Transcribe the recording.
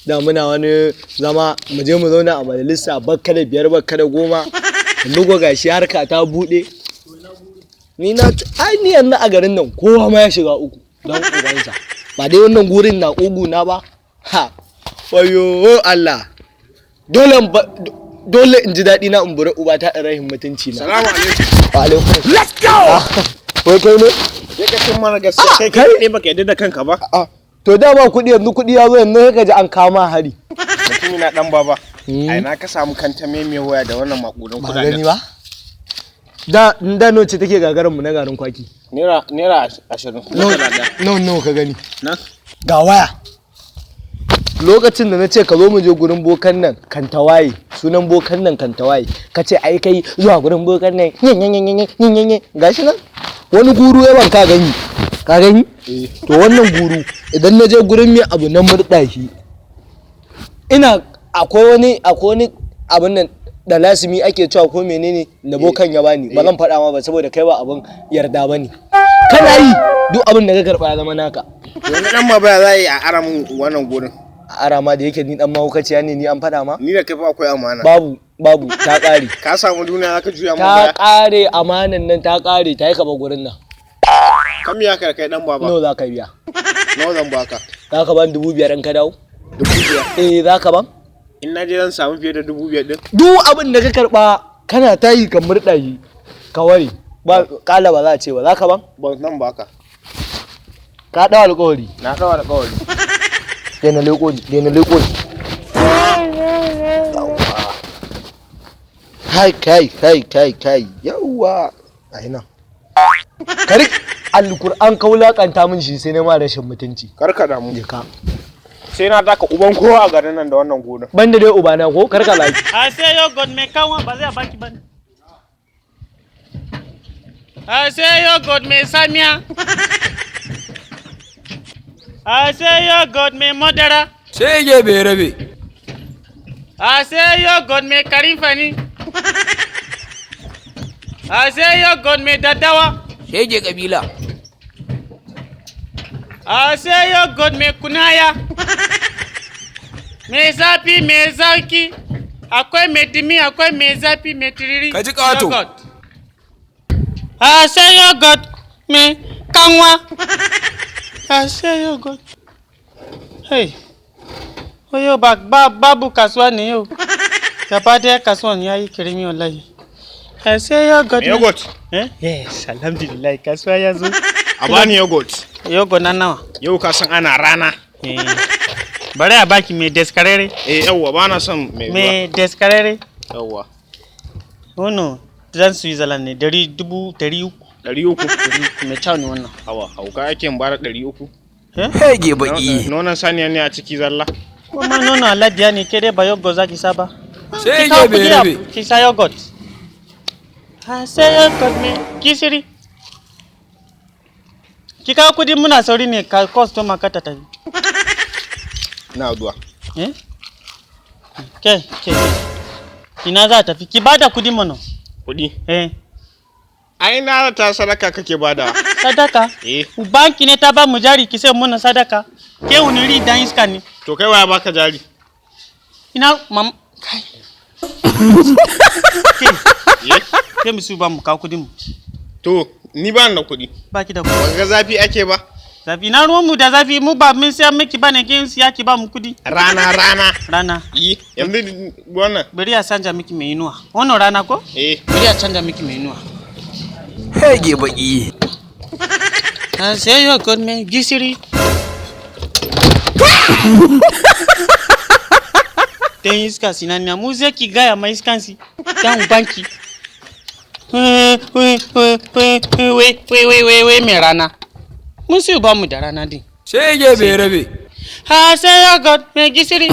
da muna wani zama mu je mu zauna a majalisa bakka da 5 bakka da 10 bugo gashi harka ta bude ni yanzu a garin nan kowa ma ya shiga uku don ubansa ba dai wannan gurin na ugu na ba ha wayo Allah dole in ji daɗi na in bure uba ta rahin mutunci na. Salamu alaikum. Wa alaikum. Let's go. Wai kai ne? Sai ka cin mana gaskiya kai ne baka yadda da kanka ba. To dama kuɗi yanzu kuɗi ya zo yanzu ka ji an kama hari. Mutumi na dan baba. Ai na ka samu kanta me waya da wannan makudan kuɗaɗen. Ba gani ba? Da no ce take gagarin mu na garin kwaki. Naira 20. No ka gani. Na? Ga waya. Lokacin da na ce ka zo mu je gurin bokan nan Kantawaye, sunan bokan nan Kantawaye, ka ce ai kai zuwa gurin bokan nan yin gashi nan wani guru yawan ka gani to wannan guru idan na je gurin mai abu na murɗa shi akwai wani abin nan da lasimi ake cewa ko menene da bokan ya bani ba zan faɗa ma ba saboda kai ba abin yarda bane kana yi duk abin da ka karɓa ya zama naka. Yanzu dan ma ba za yi a aramin wannan gurin. Arama da yake ni dan mahaukaciya ne ni an fada ma? Ni da kai fa akwai amana. Babu ta kare. Ka samu duniya zaka juya mu baya. Ta kare amanan nan ta kare ta yi kaba gurin nan. Kam ya kai dan baba. Nawa za ka biya? Nawa zan baka? Za ka ban 5,000 in ka dawo? 5,000? Za ka ban? In na je zan samu fiye da 5,000 din. Duk abin da ka karba kana tayi ka murda shi ka ware. Ba kala ba za a ce ba za ka ban? Ban nan baka. Ka dawo alƙawari. Na dawo alƙawari. Dena leko kai yawa aina kari alquran ka wulakanta min shi sai ne ma rashin mutunci karka da mu ka sai na daka uban kowa a garin nan da wannan gona banda dai ubana ko karka laki a sai yo god me kanwa ba zai baki bane a sai yo god me samiya I say your God me madara. Shege bai rabe. I say your God me karifani. I say your God me daddawa. Shege kabila. I say your God me kunaya. Me zafi me zaki. Akwai me dimi akwai me zafi me tiriri. Kaji kato. I say your God me kanwa. I say yo God. Hey. Oyo babu kasuwa ne yau. Gaba daya kasuwan yayi kirimi wallahi. I say yo God. Yogurt. Yes, alhamdulillah kasuwa ya zo. A bani yogurt. Yogurt na nawa? Yau ka san ana rana. Bari a baki me deskarere. Yawwa bana son me deskarere. Yawwa. Wannan dan Switzerland ne 300. 300 me kyau ne wannan. Hauka yake in bara 300. Hege baki. Nonon saniya ne a ciki zalla. Kuma nonon aladiya ne ke dai ba yogurt zaki saba. Shege bai rabe. Ki sa yogurt. Ha sai yogurt me kisiri. Ki kawo kudi muna sauri ne ka customer ka ta tafi. Na zuwa. Ke. Ina za ta fi ki bada kudi mana. Kudi? Ai na ta sadaka kake bada. Sadaka? Banki ne ta ba mu jari ki sai muna sadaka. Ke wani ri dan iska ne. To kai waya baka jari? Ina mam kai. Ke mu su ba mu kawo kudi mu. To ni ba da kudi. Baki da kudi. Ga zafi ake ba. Zafi na ruwan mu da zafi mu ba mun sai miki bane ke siya ki ba mu kudi. Rana. Yanzu wannan. Bari a canja miki mai inuwa. Wannan rana ko? Bari a canja miki mai inuwa. Hege baki. Sai yo god me gisiri. Dan iska sinanya mu zai ki gaya mai iskansi. Dan banki. We me rana. Mun sai ba mu da rana din. Shege bai rabe. Sai yo god me gisiri.